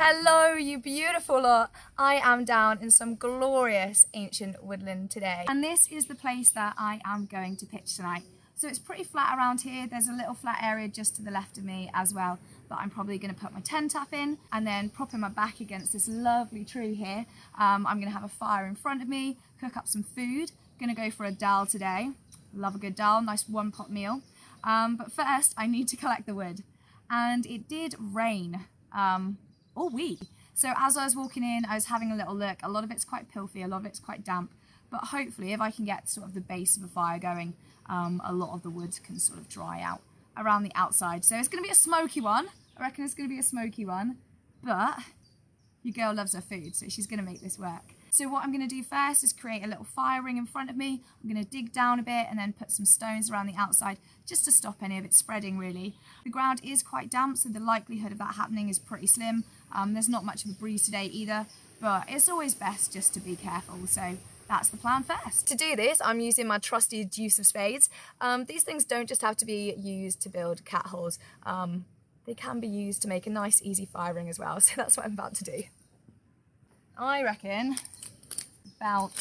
Hello, you beautiful lot. I am down in some glorious ancient woodland today. And this is the place that I am going to pitch tonight. So it's pretty flat around here. There's a little flat area just to the left of me as well that I'm probably going to put my tent up in and then propping my back against this lovely tree here. I'm going to have a fire in front of me, cook up some food. Going to go for a dal today. Love a good dal, nice one pot meal. But first I need to collect the wood. And it did rain all week. So as I was walking in, I was having a little look. A lot of it's quite pilthy, a lot of it's quite damp. But hopefully if I can get sort of the base of a fire going, a lot of the wood can sort of dry out around the outside. So it's going to be a smoky one. I reckon it's going to be a smoky one. But your girl loves her food, so she's going to make this work. So what I'm going to do first is create a little fire ring in front of me. I'm going to dig down a bit and then put some stones around the outside just to stop any of it spreading really. The ground is quite damp, so the likelihood of that happening is pretty slim. There's not much of a breeze today either, but it's always best just to be careful. So that's the plan first. To do this, I'm using my trusty deuce of spades. These things don't just have to be used to build cat holes. They can be used to make a nice easy fire ring as well. So that's what I'm about to do. I reckon about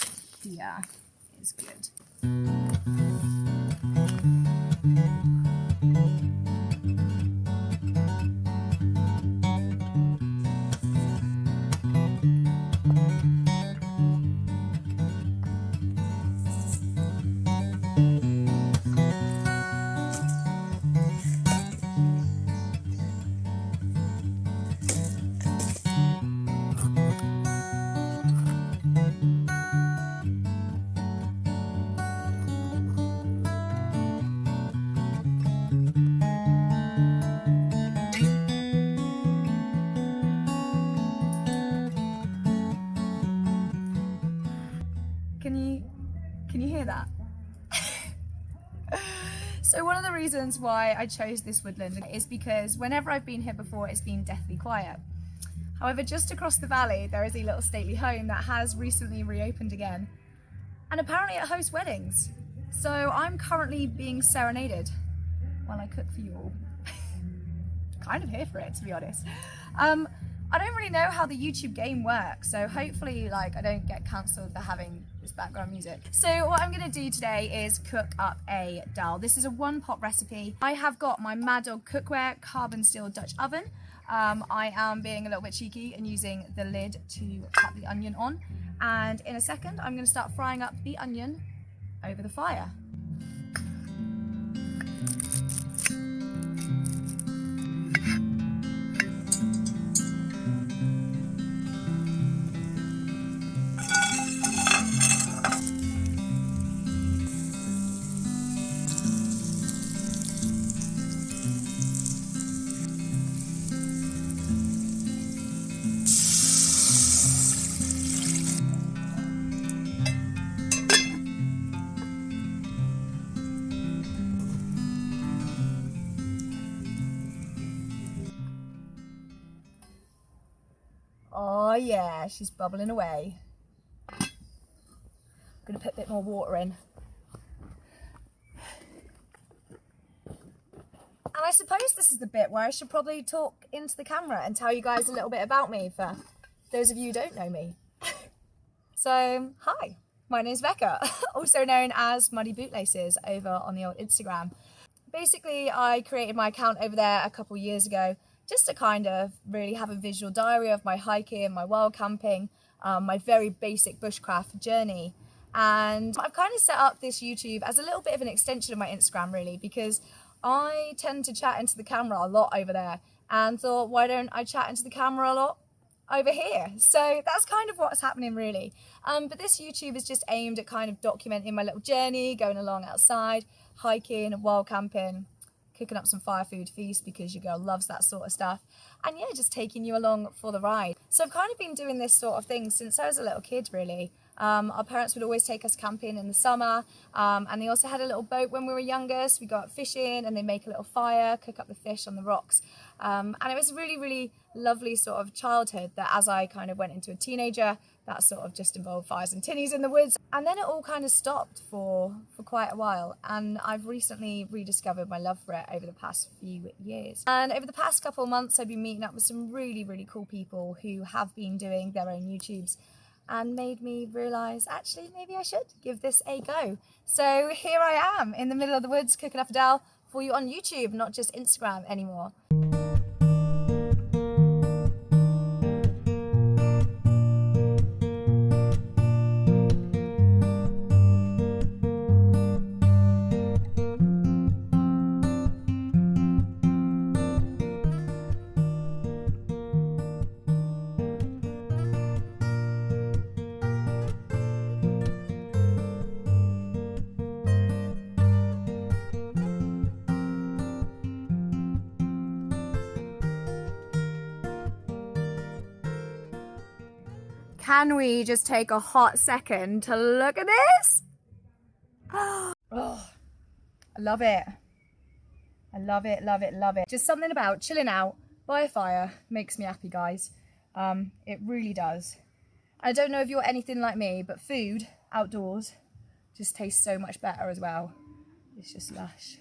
here is good. Can you hear that? So one of the reasons why I chose this woodland is because whenever I've been here before, it's been deathly quiet. However, just across the valley, there is a little stately home that has recently reopened again. And apparently it hosts weddings. So I'm currently being serenaded while I cook for you all. Kind of here for it, to be honest. I don't really know how the YouTube game works, so hopefully I don't get cancelled for having this background music. So what I'm going to do today is cook up a dal. This is a one pot recipe. I have got my Mad Dog cookware carbon steel Dutch oven. I am being a little bit cheeky and using the lid to cut the onion on. And in a second, I'm going to start frying up the onion over the fire. Oh yeah, she's bubbling away. I'm gonna put a bit more water in. And I suppose this is the bit where I should probably talk into the camera and tell you guys a little bit about me for those of you who don't know me. So, hi, my name's Becca, also known as Muddy Bootlaces over on the old Instagram. Basically, I created my account over there a couple years ago just to kind of really have a visual diary of my hiking, my wild camping, my very basic bushcraft journey. And I've kind of set up this YouTube as a little bit of an extension of my Instagram really, because I tend to chat into the camera a lot over there and thought, why don't I chat into the camera a lot over here? So that's kind of what's happening really. But this YouTube is just aimed at kind of documenting my little journey, going along outside, hiking, wild camping, cooking up some fire food feast because your girl loves that sort of stuff, and yeah, just taking you along for the ride. So I've kind of been doing this sort of thing since I was a little kid really. Our parents would always take us camping in the summer, and they also had a little boat when we were younger, so we go out fishing and they make a little fire, cook up the fish on the rocks. And it was a really, really lovely sort of childhood that as I kind of went into a teenager, that sort of just involved fires and tinnies in the woods. And then it all kind of stopped for quite a while. And I've recently rediscovered my love for it over the past few years. And over the past couple of months, I've been meeting up with some really, really cool people who have been doing their own YouTubes and made me realise, actually, maybe I should give this a go. So here I am in the middle of the woods cooking up a dal for you on YouTube, not just Instagram anymore. Can we just take a hot second to look at this? Oh, I love it. I love it, love it, love it. Just something about chilling out by a fire makes me happy, guys. It really does. I don't know if you're anything like me, but food outdoors just tastes so much better as well. It's just lush.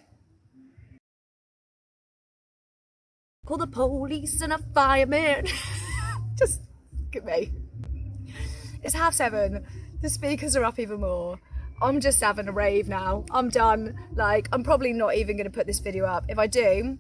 Call the police and a fireman. Just look at me. It's 7:30, the speakers are up even more. I'm just having a rave now. I'm done. Like, I'm probably not even going to put this video up. If I do...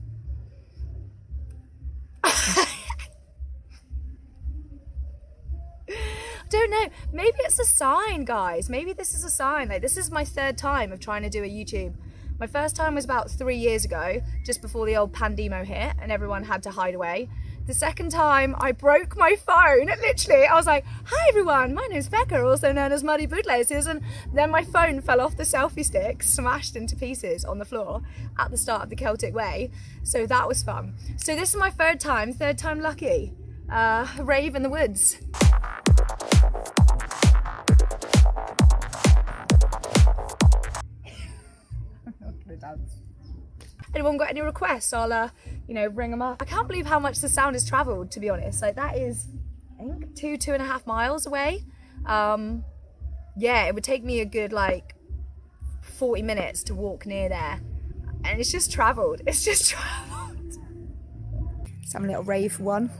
don't know. Maybe it's a sign, guys. Maybe this is a sign. Like, this is my 3rd time of trying to do a YouTube. My first time was about 3 years ago, just before the old pandemo hit and everyone had to hide away. The second time I broke my phone, literally, I was like, hi everyone, my name's Becca, also known as Muddy Bootlaces, and then my phone fell off the selfie stick, smashed into pieces on the floor at the start of the Celtic Way, so that was fun. So this is my 3rd time lucky, rave in the woods. Anyone got any requests? I'll, ring them up. I can't believe how much the sound has travelled, to be honest. Like, that is, I think, 2.5 miles away. Yeah, it would take me a good, 40 minutes to walk near there. And it's just travelled. It's just travelled. Just having a little rave for one.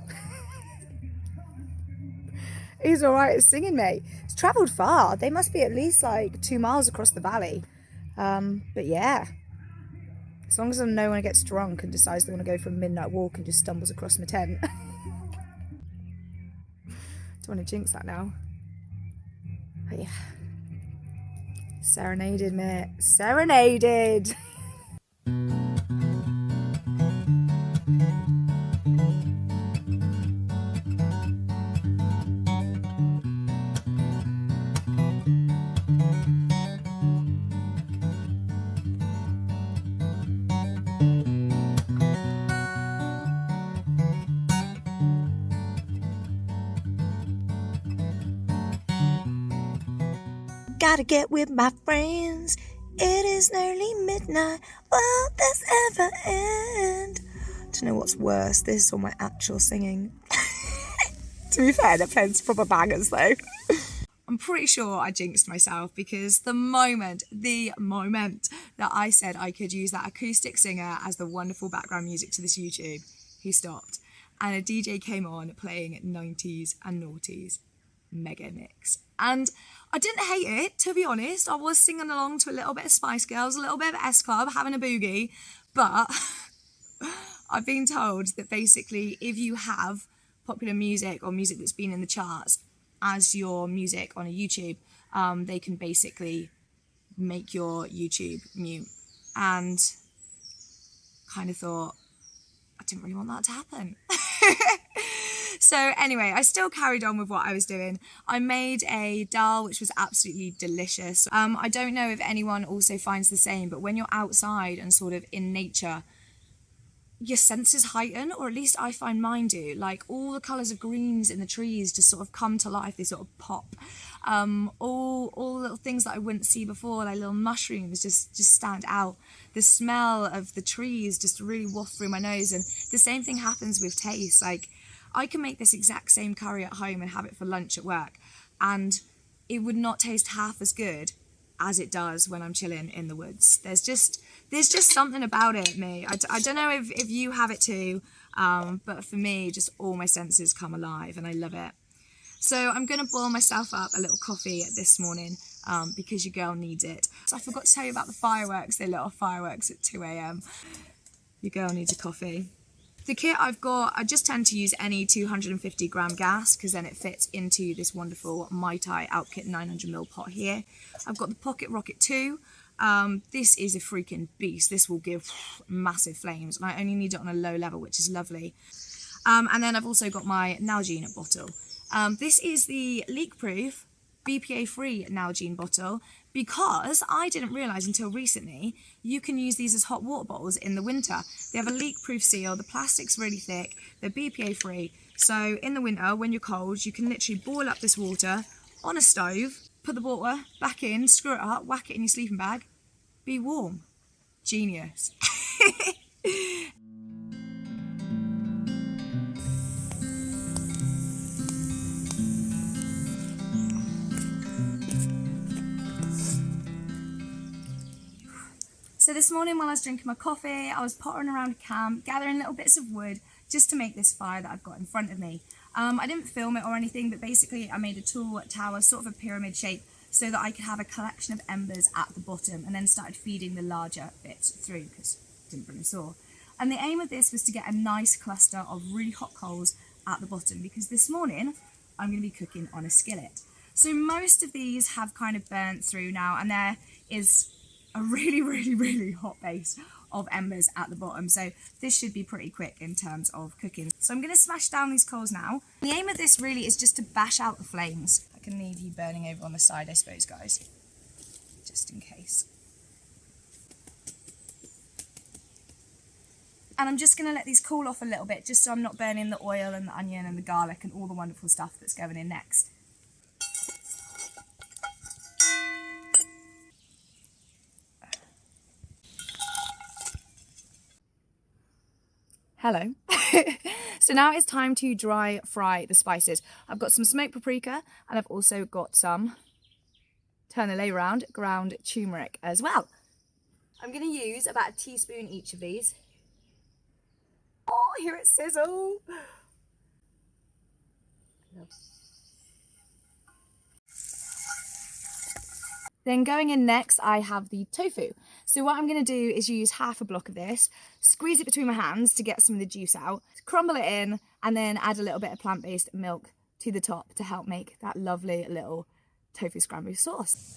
He's all right at singing, mate. It's travelled far. They must be at least, 2 miles across the valley. But yeah. As long as no one gets drunk and decides they want to go for a midnight walk and just stumbles across my tent. Don't want to jinx that now. But yeah. Serenaded, mate. Serenaded! Gotta get with my friends. It is nearly midnight. Will this ever end? Don't know what's worse, this or my actual singing. To be fair, they're playing some proper bangers though. I'm pretty sure I jinxed myself because the moment that I said I could use that acoustic singer as the wonderful background music to this YouTube, he stopped. And a DJ came on playing 90s and noughties mega mix. And I didn't hate it, to be honest. I was singing along to a little bit of Spice Girls, a little bit of S Club, having a boogie. But I've been told that basically if you have popular music or music that's been in the charts as your music on a YouTube, they can basically make your YouTube mute. And kind of thought, I didn't really want that to happen. So anyway, I still carried on with what I was doing. I made a dal, which was absolutely delicious. I don't know if anyone also finds the same, but when you're outside and sort of in nature, your senses heighten, or at least I find mine do. Like all the colours of greens in the trees just sort of come to life, they sort of pop. All little things that I wouldn't see before, like little mushrooms, just stand out. The smell of the trees just really waft through my nose, and the same thing happens with taste. Like I can make this exact same curry at home and have it for lunch at work, and it would not taste half as good as it does when I'm chilling in the woods. There's just something about it, me. I don't know if you have it too, but for me, just all my senses come alive and I love it. So I'm going to boil myself up a little coffee this morning because your girl needs it. So I forgot to tell you about the fireworks. They lit off fireworks at 2 a.m. Your girl needs a coffee. The kit I've got, I just tend to use any 250 gram gas because then it fits into this wonderful Mai Tai Outkit 900ml pot here. I've got the Pocket Rocket 2. This is a freaking beast. This will give massive flames, and I only need it on a low level, which is lovely. And then I've also got my Nalgene bottle. This is the leak-proof, BPA-free Nalgene bottle, because I didn't realise until recently you can use these as hot water bottles in the winter. They have a leak-proof seal, the plastic's really thick, they're BPA-free, so in the winter when you're cold you can literally boil up this water on a stove, put the water back in, screw it up, whack it in your sleeping bag, be warm. Genius. So this morning while I was drinking my coffee, I was pottering around camp, gathering little bits of wood just to make this fire that I've got in front of me. I didn't film it or anything, but basically I made a tall tower, sort of a pyramid shape, so that I could have a collection of embers at the bottom, and then started feeding the larger bits through because I didn't bring a saw. And the aim of this was to get a nice cluster of really hot coals at the bottom, because this morning I'm going to be cooking on a skillet. So most of these have kind of burnt through now, and there is a really hot base of embers at the bottom, so this should be pretty quick in terms of cooking. So I'm going to smash down these coals now. The aim of this really is just to bash out the flames. I can leave you burning over on the side, I suppose, guys, just in case. And I'm just going to let these cool off a little bit, just so I'm not burning the oil and the onion and the garlic and all the wonderful stuff that's going in next. Hello. So now it's time to dry fry the spices. I've got some smoked paprika, and I've also got some, turn the lay round, ground turmeric as well. I'm going to use about a teaspoon each of these. Oh, hear it sizzle. Then going in next, I have the tofu. So what I'm going to do is use half a block of this, squeeze it between my hands to get some of the juice out, crumble it in, and then add a little bit of plant-based milk to the top to help make that lovely little tofu scramble sauce.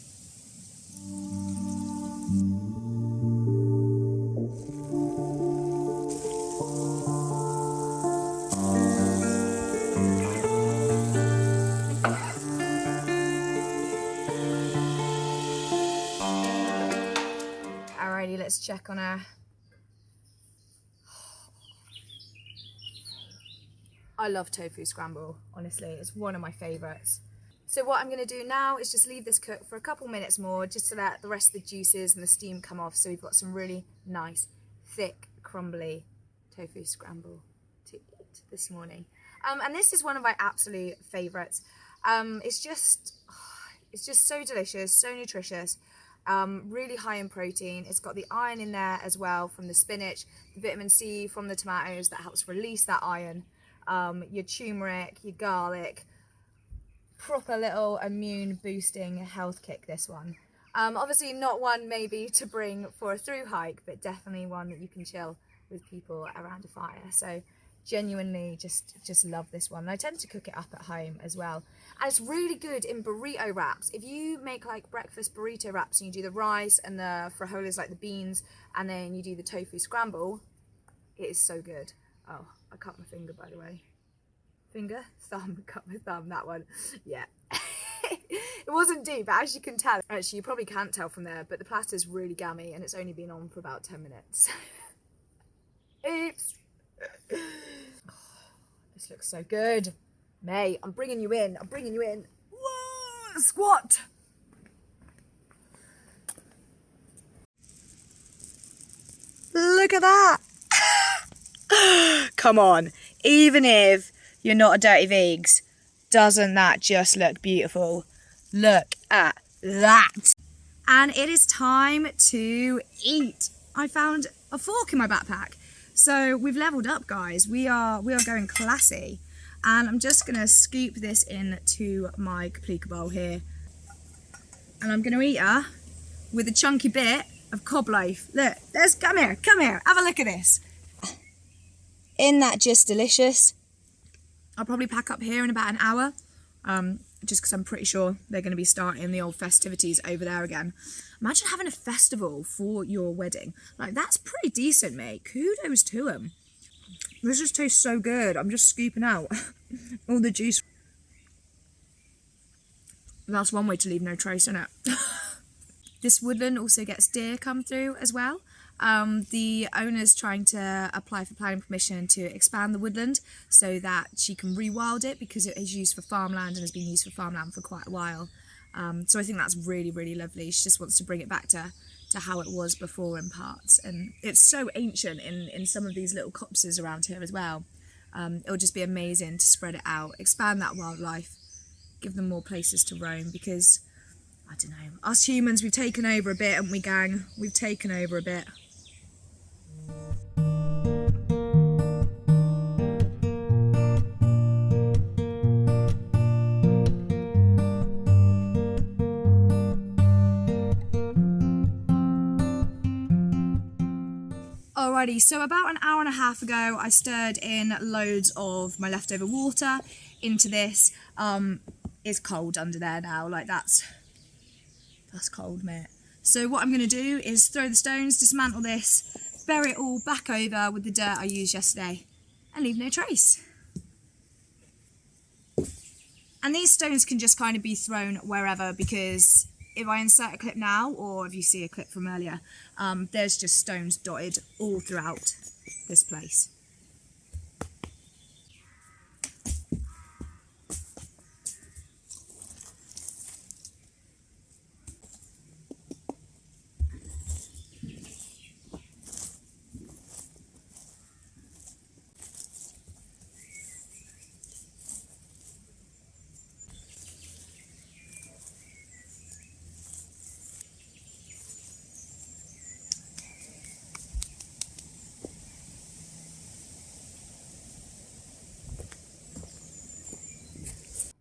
Alrighty, let's check on her. I love tofu scramble, honestly, it's one of my favourites. So what I'm going to do now is just leave this cook for a couple minutes more, just to let the rest of the juices and the steam come off, so we've got some really nice, thick, crumbly tofu scramble to eat this morning. And this is one of my absolute favourites. It's just so delicious, so nutritious. Really high in protein. It's got the iron in there as well from the spinach, the vitamin C from the tomatoes that helps release that iron, your turmeric, your garlic, proper little immune boosting health kick, this one. Obviously not one maybe to bring for a through hike, but definitely one that you can chill with people around a fire. So genuinely just love this one. And I tend to cook it up at home as well, and it's really good in burrito wraps. If you make like breakfast burrito wraps and you do the rice and the frijoles, like the beans, and then you do the tofu scramble, it is so good. Oh, I cut my finger, by the way. Finger, thumb, cut my thumb, that one. Yeah. It wasn't deep, but as you can tell, actually you probably can't tell from there, but the plaster's really gammy and it's only been on for about 10 minutes. Oops. This looks so good. May, I'm bringing you in. I'm bringing you in. Whoa, squat. Look at that. Come on. Even if you're not a dirty vegs, doesn't that just look beautiful? Look at that. And it is time to eat. I found a fork in my backpack. So we've leveled up, guys. We are going classy. And I'm just gonna scoop this into my Caplica bowl here. And I'm gonna eat her with a chunky bit of cob loaf. Look, come here, have a look at this. Isn't that just delicious? I'll probably pack up here in about an hour, just because I'm pretty sure they're going to be starting the old festivities over there again. Imagine having a festival for your wedding. Like, that's pretty decent, mate. Kudos to them. This just tastes so good. I'm just scooping out all the juice. That's one way to leave no trace in it. This woodland also gets deer come through as well. The owner's trying to apply for planning permission to expand the woodland so that she can rewild it, because it is used for farmland and has been used for farmland for quite a while. So I think that's really, really lovely. She just wants to bring it back to how it was before in parts. And it's so ancient in some of these little copses around here as well. It'll just be amazing to spread it out, expand that wildlife, give them more places to roam, because, I don't know, us humans, we've taken over a bit, haven't we, gang? We've taken over a bit. Alrighty, so about an hour and a half ago, I stirred in loads of my leftover water into this. It's cold under there now, like that's cold, mate. So what I'm going to do is throw the stones, dismantle this, bury it all back over with the dirt I used yesterday, and leave no trace. And these stones can just kind of be thrown wherever, because if I insert a clip now, or if you see a clip from earlier, there's just stones dotted all throughout this place.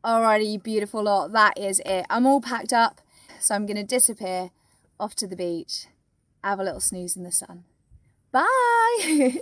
Alrighty, you beautiful lot, that is it. I'm all packed up, so I'm going to disappear off to the beach, have a little snooze in the sun. Bye!